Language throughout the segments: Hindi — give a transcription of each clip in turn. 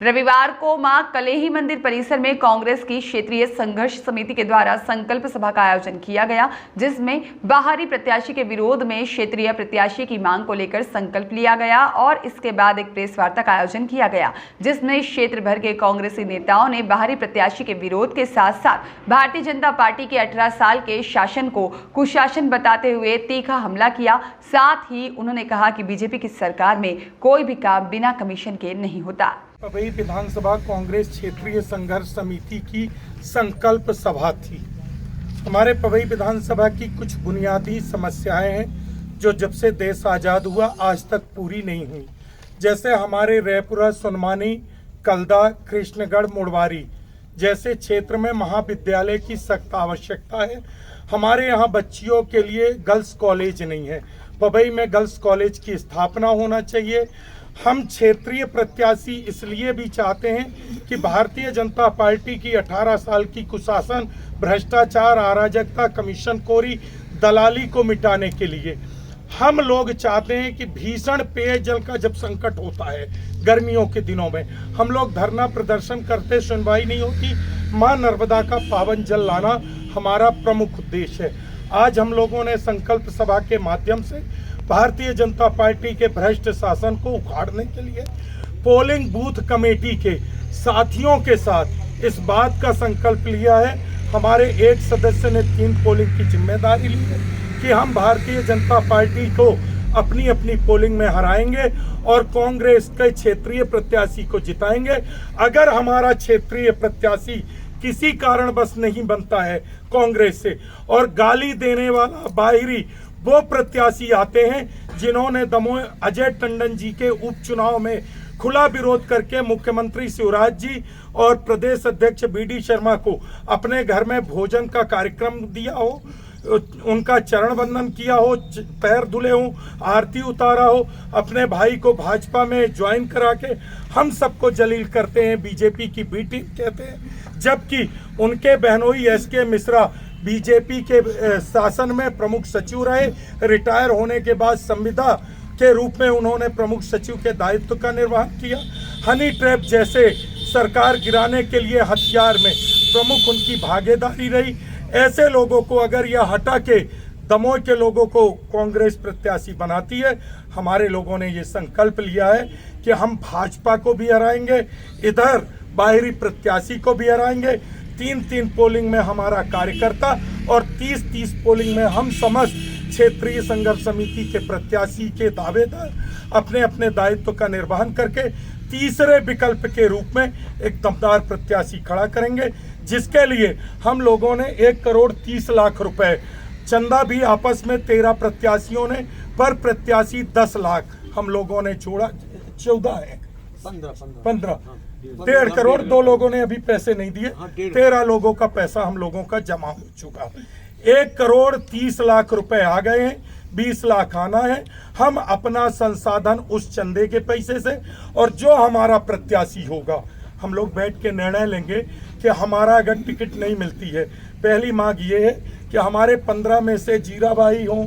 रविवार को मां कलेही मंदिर परिसर में कांग्रेस की क्षेत्रीय संघर्ष समिति के द्वारा संकल्प सभा का आयोजन किया गया, जिसमें बाहरी प्रत्याशी के विरोध में क्षेत्रीय प्रत्याशी की मांग को लेकर संकल्प लिया गया और इसके बाद एक प्रेस वार्ता का आयोजन किया गया, जिसमें क्षेत्र भर के कांग्रेसी नेताओं ने बाहरी प्रत्याशी के विरोध के साथ साथ भारतीय जनता पार्टी के 18 साल के शासन को कुशासन बताते हुए तीखा हमला किया। साथ ही उन्होंने कहा कि बीजेपी की सरकार में कोई भी काम बिना कमीशन के नहीं होता। पवई विधानसभा कांग्रेस क्षेत्रीय संघर्ष समिति की संकल्प सभा थी। हमारे पवई विधानसभा की कुछ बुनियादी समस्याएं हैं जो जब से देश आज़ाद हुआ आज तक पूरी नहीं हुई। जैसे हमारे रैपुरा, सुनमानी, कलदा, कृष्णगढ़, मुड़वारी जैसे क्षेत्र में महाविद्यालय की सख्त आवश्यकता है। हमारे यहाँ बच्चियों के लिए गर्ल्स कॉलेज नहीं है। पवई में गर्ल्स कॉलेज की स्थापना होना चाहिए। हम क्षेत्रीय प्रत्याशी इसलिए भी चाहते हैं कि भारतीय जनता पार्टी की 18 साल की कुशासन, भ्रष्टाचार, अराजकता, कमीशनखोरी, दलाली को मिटाने के लिए हम लोग चाहते हैं कि भीषण पेयजल का जब संकट होता है गर्मियों के दिनों में, हम लोग धरना प्रदर्शन करते, सुनवाई नहीं होती। मां नर्मदा का पावन जल लाना हमारा प्रमुख उद्देश्य है। आज हम लोगों ने संकल्प सभा के माध्यम से भारतीय जनता पार्टी के भ्रष्ट शासन को उखाड़ने के लिए पोलिंग बूथ कमेटी के साथियों के साथ इस बात का संकल्प लिया है। हमारे एक सदस्य ने 3 पोलिंग की जिम्मेदारी ली है कि हम भारतीय जनता पार्टी को अपनी अपनी पोलिंग में हराएंगे और कांग्रेस के क्षेत्रीय प्रत्याशी को जिताएंगे। अगर हमारा क्षेत्रीय प्रत्याशी किसी कारणवश नहीं बनता है कांग्रेस से और गाली देने वाला बाहरी वो प्रत्याशी आते हैं जिन्होंने दमोह अजय टंडन जी के उपचुनाव में खुला विरोध करके मुख्यमंत्री शिवराज जी और प्रदेश अध्यक्ष बीडी शर्मा को अपने घर में भोजन का कार्यक्रम दिया हो, उनका चरण वंदन किया हो, पैर धुले हो, आरती उतारा हो, अपने भाई को भाजपा में ज्वाइन करा के हम सबको जलील करते हैं, बीजेपी की बी टीम कहते हैं। जबकि उनके बहनोई एसके मिश्रा बीजेपी के शासन में प्रमुख सचिव रहे। रिटायर होने के बाद संविदा के रूप में उन्होंने प्रमुख सचिव के दायित्व का निर्वहन किया। हनी ट्रैप जैसे सरकार गिराने के लिए हथियार में प्रमुख उनकी भागीदारी रही। ऐसे लोगों को अगर यह हटा के दमोह के लोगों को कांग्रेस प्रत्याशी बनाती है, हमारे लोगों ने ये संकल्प लिया है कि हम भाजपा को भी हराएंगे, इधर बाहरी प्रत्याशी को भी हराएंगे। 3-3 पोलिंग में हमारा कार्यकर्ता और 30-30 पोलिंग में हम समस्त क्षेत्रीय संघर्ष समिति के प्रत्याशी के दावेदार अपने अपने दायित्व का निर्वहन करके तीसरे विकल्प के रूप में एक दमदार प्रत्याशी खड़ा करेंगे, जिसके लिए हम लोगों ने 1,30,00,000 रुपए चंदा भी आपस में 13 प्रत्याशियों ने, पर प्रत्याशी 10 लाख हम लोगों ने जोड़ा। 14 है 15 1.5 करोड़ 2 लोगों ने अभी पैसे नहीं दिए, 13 लोगों का पैसा हम लोगों का जमा हो चुका। 1,30,00,000 रुपए आ गए हैं, 20 लाख आना है। हम अपना संसाधन उस चंदे के पैसे से और जो हमारा प्रत्याशी होगा हम लोग बैठ के निर्णय लेंगे कि हमारा अगर टिकट नहीं मिलती है, पहली मांग ये है कि हमारे 15 में से जीराबाई हों,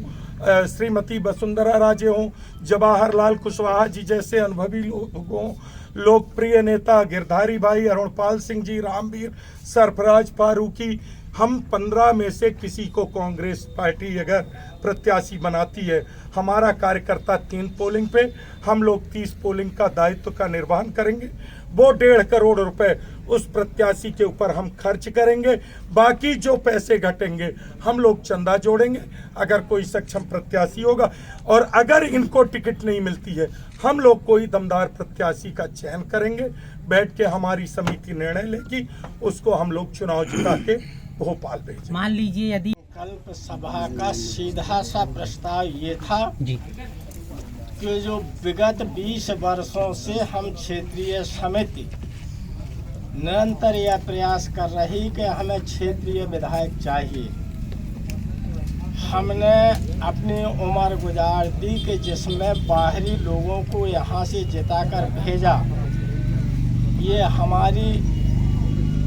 श्रीमती वसुंधरा राजे हों, जवाहरलाल कुशवाहा जी जैसे अनुभवी लोग हों, लोकप्रिय नेता गिरधारी भाई, अरुणपाल सिंह जी, रामवीर, सरफराज फारूकी, हम 15 में से किसी को कांग्रेस पार्टी अगर प्रत्याशी बनाती है, हमारा कार्यकर्ता 3 पोलिंग पे, हम लोग 30 पोलिंग का दायित्व का निर्वहन करेंगे। वो 1.5 करोड़ रुपए उस प्रत्याशी के ऊपर हम खर्च करेंगे। बाकी जो पैसे घटेंगे हम लोग चंदा जोड़ेंगे अगर कोई सक्षम प्रत्याशी होगा, और अगर इनको टिकट नहीं मिलती है हम लोग कोई दमदार प्रत्याशी का चयन करेंगे। बैठ के हमारी समिति निर्णय लेगी, उसको हम लोग चुनाव जिता के भोपाल भेजेंगे। मान लीजिए यदि संकल्प सभा का सीधा सा प्रस्ताव ये था जी कि जो विगत 20 वर्षों से हम क्षेत्रीय समिति निरंतर यह प्रयास कर रही कि हमें क्षेत्रीय विधायक चाहिए। हमने अपनी उम्र गुजार दी कि जिसमें बाहरी लोगों को यहाँ से जिताकर भेजा। ये हमारी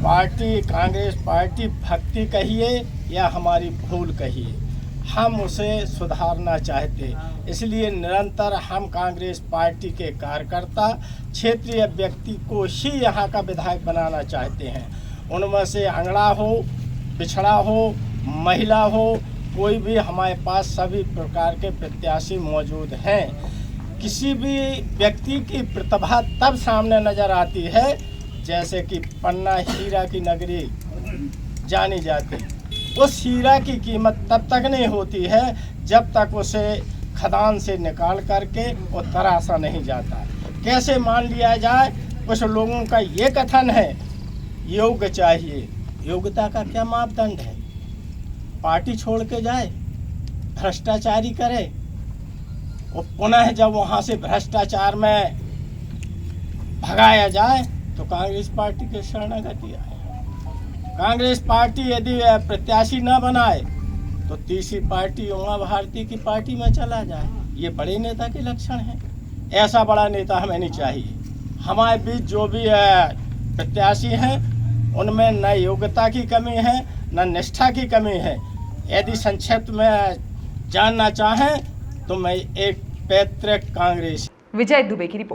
पार्टी, कांग्रेस पार्टी भक्ति कहिए या हमारी भूल कहिए, हम उसे सुधारना चाहते। इसलिए निरंतर हम कांग्रेस पार्टी के कार्यकर्ता क्षेत्रीय व्यक्ति को ही यहाँ का विधायक बनाना चाहते हैं। उनमें से अंगड़ा हो, पिछड़ा हो, महिला हो, कोई भी हमारे पास सभी प्रकार के प्रत्याशी मौजूद हैं। किसी भी व्यक्ति की प्रतिभा तब सामने नजर आती है जैसे कि पन्ना हीरा की नगरी जानी जाती। उस हीरा की कीमत तब तक नहीं होती है जब तक उसे खदान से निकाल करके और तराशा नहीं जाता। कैसे मान लिया जाए? कुछ लोगों का ये कथन है योग्य चाहिए। योग्यता का क्या मापदंड है? पार्टी छोड़ के जाए, भ्रष्टाचारी करे और पुनः जब वहाँ से भ्रष्टाचार में भगाया जाए तो कांग्रेस पार्टी के शरणागति आए। कांग्रेस पार्टी यदि प्रत्याशी न बनाए तो तीसरी पार्टी उमा भारती की पार्टी में चला जाए। ये बड़े नेता के लक्षण हैं। ऐसा बड़ा नेता हमें नहीं चाहिए। हमारे बीच जो भी प्रत्याशी हैं उनमें न योग्यता की कमी है न निष्ठा की कमी है। यदि संक्षिप्त में जानना चाहें तो मैं एक पैतृक कांग्रेस विजय दुबे की रिपोर्ट।